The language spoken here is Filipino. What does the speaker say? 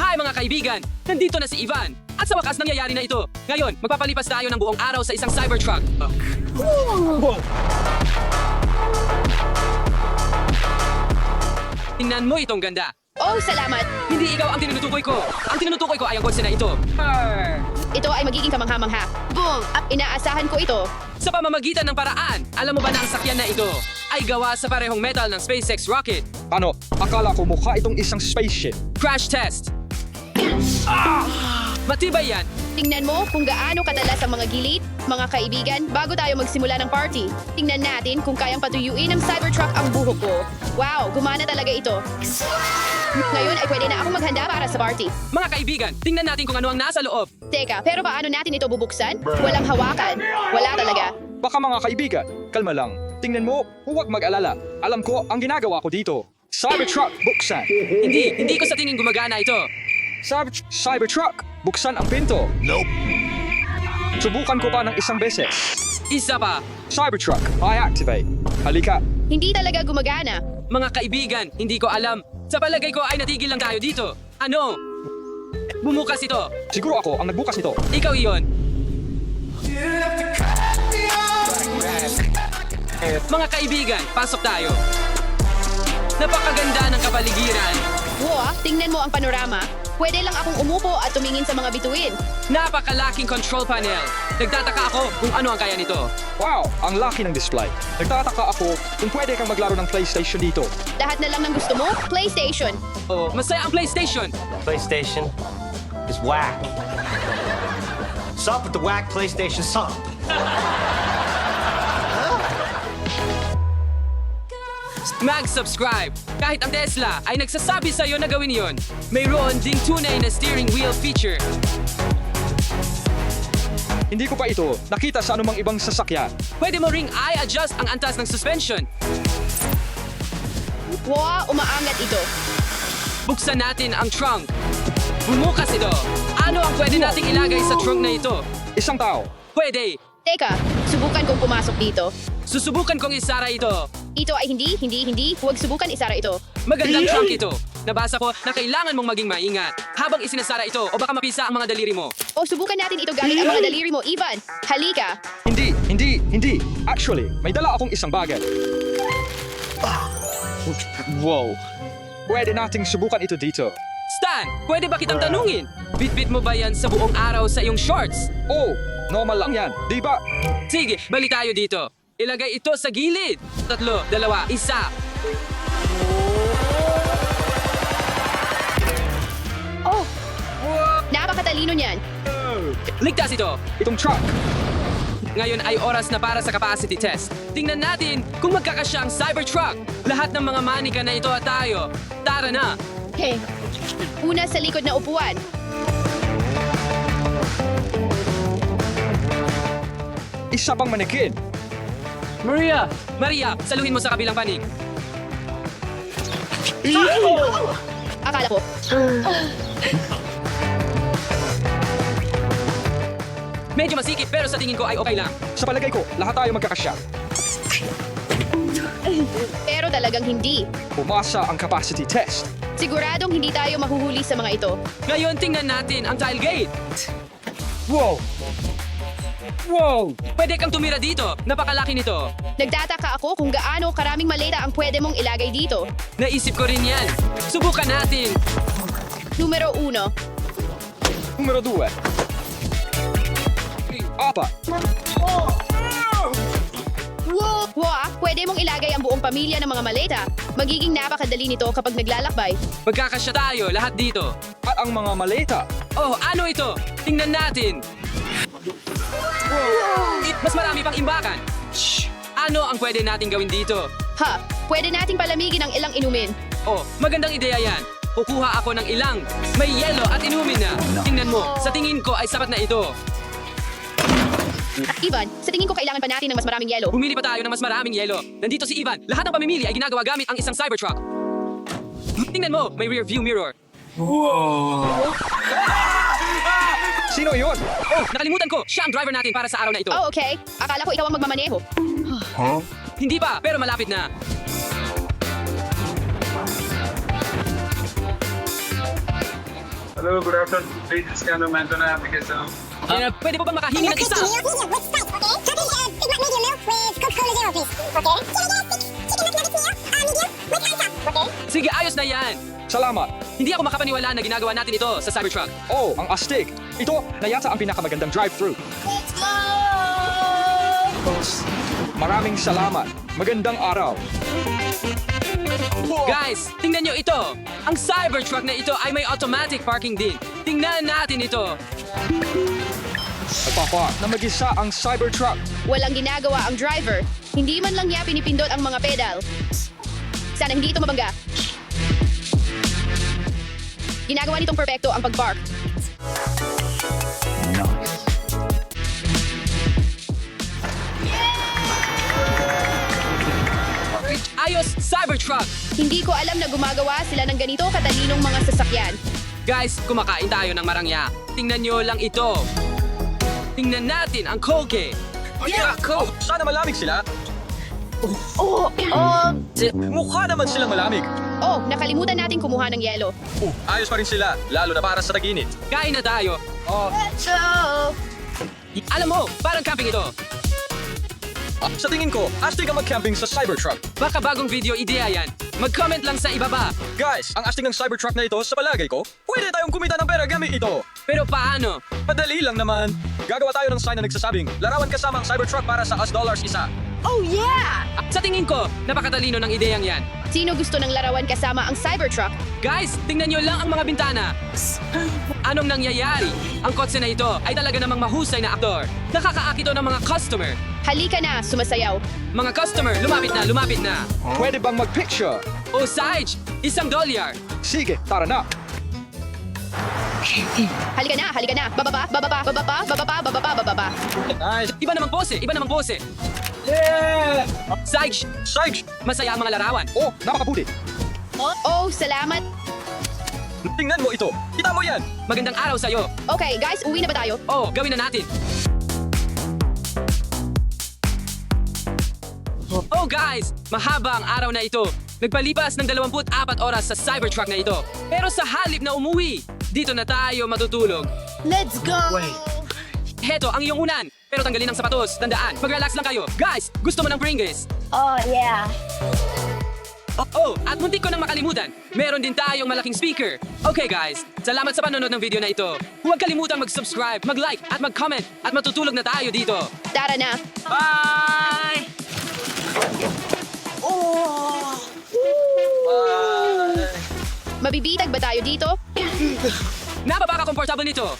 Hi mga kaibigan! Nandito na si Ivan! At sa wakas nangyayari na ito. Ngayon, magpapalipas tayo ng buong araw sa isang Cybertruck. Tingnan mo itong ganda. Oh, salamat. Hindi ikaw ang tinutukoy ko. Ang tinutukoy ko ay ang kotse na ito. Ito ay magiging kamangha-mangha. Boom! Inaasahan ko ito. Sa pamamagitan ng paraan, alam mo ba na ang sakyan na ito ay gawa sa parehong metal ng SpaceX rocket? Ano? Akala ko mukha itong isang spaceship. Crash test! Matibay yan! Tingnan mo kung gaano katalas ang mga gilid, mga kaibigan, bago tayo magsimula ng party. Tingnan natin kung kayang patuyuin ng Cybertruck ang buhok ko. Wow, gumana talaga ito. Ngayon ay pwede na akong maghanda para sa party. Mga kaibigan, tingnan natin kung ano ang nasa loob. Teka, pero paano natin ito bubuksan? Walang hawakan. Wala talaga. Baka mga kaibigan, kalma lang. Tingnan mo, huwag mag-alala. Alam ko ang ginagawa ko dito. Cybertruck, buksan. Hindi ko sa tingin gumagana ito. Cybertruck, buksan ang pinto. Nope. Subukan ko pa ng isang beses. Isa pa. Cybertruck, I activate. Halika. Hindi talaga gumagana. Mga kaibigan, hindi ko alam. Sa palagay ko ay natigil lang tayo dito. Ano? Bumukas ito. Siguro ako ang nagbukas nito. Ikaw iyon. Mga kaibigan, pasok tayo. Napakaganda ng kapaligiran. Wow, tingnan mo ang panorama. Pwede lang akong umupo at tumingin sa mga bituin. Napakalaking control panel. Nagtataka ako kung ano ang kaya nito. Wow, ang laki ng display. Nagtataka ako kung pwede kang maglaro ng PlayStation dito. Lahat na lang ng gusto mo? PlayStation. Oh, masaya ang PlayStation. PlayStation is whack. Sup with the whack PlayStation sup. Mag-subscribe. Kahit ang Tesla ay nagsasabi sa'yo na gawin yon. Mayroon ding tunay na steering wheel feature. Hindi ko pa ito nakita sa anumang ibang sasakyan. Pwede mo ring i-adjust ang antas ng suspension. Wow, umaangat ito. Buksan natin ang trunk. Bumukas ito. Ano ang pwede nating ilagay sa trunk na ito? Isang tao. Pwede. Teka, subukan kong pumasok dito. Susubukan kong isara ito. Ito ay hindi. Huwag subukan isara ito. Magandang trunk ito. Nabasa ko na kailangan mong maging maingat habang isinasara ito o baka mapisa ang mga daliri mo. O subukan natin ito gamit ang mga daliri mo, Ivan. Halika. Hindi. Actually, may dala akong isang bagay. Wow. Pwede nating subukan ito dito. Stan, pwede ba kitang tanungin? Bitbit mo ba yan sa buong araw sa iyong shorts? Oh, normal lang yan, di ba? Sige, balik tayo dito. Ilagay ito sa gilid. 3, 2, 1. Oh, napakatalino niyan. Ligtas ito. Itong truck. Ngayon ay oras na para sa capacity test. Tingnan natin kung magkakasya ang Cybertruck. Lahat ng mga manika na ito at tayo. Tara na. Okay. Una sa likod na upuan. Isa pang manikin. Maria, saluhin mo sa kabilang panig. Akala ko. Medyo masikip pero sa tingin ko ay okay lang. Sa palagay ko, lahat tayo magkakasya. Pero talagang hindi. Pumasa ang capacity test. Siguradong hindi tayo mahuhuli sa mga ito. Ngayon tingnan natin ang tailgate. Wow! Pwede kang tumira dito. Napakalaki nito. Nagtataka ako kung gaano karaming maleta ang pwede mong ilagay dito. Naisip ko rin yan. Subukan natin. Numero 1. Numero 2. 4. Wow, pwede mong ilagay ang buong pamilya ng mga maleta. Magiging napakadali nito kapag naglalakbay. Magkakasya tayo lahat dito. At ang mga maleta. Oh, ano ito? Tingnan natin. Mas marami pang imbakan. Shh! Ano ang pwede nating gawin dito? Ha, pwede nating palamigin ang ilang inumin. Oh, magandang ideya yan. Kukuha ako ng ilang. May yelo at inumin na. Tingnan mo, sa tingin ko ay sapat na ito. Ivan, sa tingin ko kailangan pa natin ng mas maraming yelo. Bumili pa tayo ng mas maraming yelo. Nandito si Ivan. Lahat ng pamimili ay ginagawa gamit ang isang Cybertruck. Tingnan mo, may rear view mirror. Sino yun? Oh, nakalimutan ko. Siya ang driver natin para sa araw na ito. Oh, okay. Akala ko ikaw ang magmamaneho. Hindi pa, pero malapit na. Hello, good afternoon. Please scan the Mantona application. Pwede po ba makahingi ng isa? Medium with Sprite, okay? Turkish Big Mac medium milk with Coca-Cola Zero, please. Okay? Chicken McNuggets meal, medium with ketchup, okay? Sige, ayos na yan. Salamat. Hindi ako makapaniwala na ginagawa natin ito sa Cybertruck. Oh, ang astig. Ito na yata ang pinakamagandang drive-thru. Let's go! Maraming salamat. Magandang araw. Guys, tingnan nyo ito. Ang Cybertruck na ito ay may automatic parking din. Tingnan natin ito. Papa, na mag-isa ang Cybertruck. Walang ginagawa ang driver. Hindi man lang niya pinipindot ang mga pedal. Sana hindi ito mabangga. Ginagawa nitong perpekto ang pag-park. Ayos, Cybertruck! Hindi ko alam na gumagawa sila ng ganito katalinong mga sasakyan. Guys, kumakain tayo ng marangya. Tingnan nyo lang ito. Tingnan natin ang Colgate. Ako! Sana malamig sila. Mukha naman silang malamig. Oh, nakalimutan natin kumuha ng yelo. Ayos pa rin sila, lalo na para sa tag-init. Kain na tayo. So, Alam mo, parang camping ito. Sa tingin ko, astig ang mag-camping sa Cybertruck. Baka bagong video idea yan. Mag-comment lang sa ibaba. Guys, ang astig ng Cybertruck na ito, sa palagay ko, pwede tayong kumita ng pera gamit ito. Pero paano? Madali lang naman. Gagawa tayo ng sign na nagsasabing, larawan kasama ang Cybertruck para sa $1 isa. oh yeah! Sa tingin ko, napakatalino ng ideyang yan. Sino gusto ng larawan kasama ang Cybertruck? Guys, tingnan nyo lang ang mga bintana. Anong nangyayari? Ang kotse na ito ay talaga namang mahusay na aktor. Nakakaakito ng mga customer. Halika na, sumasayaw. Mga customer, lumapit na, lumapit na. Pwede bang mag-picture? O Sage, $1. Sige, tara na. Halika na, halika na. Bababa, bababa, bababa, bababa, bababa, bababa. Nice. Iba namang pose, iba namang pose. Yeah! Sage, Sage! masaya ang mga larawan. Oh, napakabuti. Oh, salamat. Tingnan mo ito. Kita mo yan. Magandang araw sa'yo. Okay, guys, uwi na ba tayo? Oh, gawin na natin. Oh guys, mahaba ang araw na ito. Nagpalipas ng 24 oras sa Cybertruck na ito. Pero sa halip na umuwi, dito na tayo matutulog. Let's go! Heto ang iyong unan. Pero tanggalin ang sapatos. Tandaan, mag-relax lang kayo. Guys, gusto mo ng Pringles? Oh, yeah. Oh, at muntik ko nang makalimutan. Meron din tayong malaking speaker. Okay guys, salamat sa panonood ng video na ito. Huwag kalimutang mag-subscribe, mag-like at mag-comment at matutulog na tayo dito. Tara na. Bye! Mabibitag ba tayo dito? Napapaka-comfortable nito.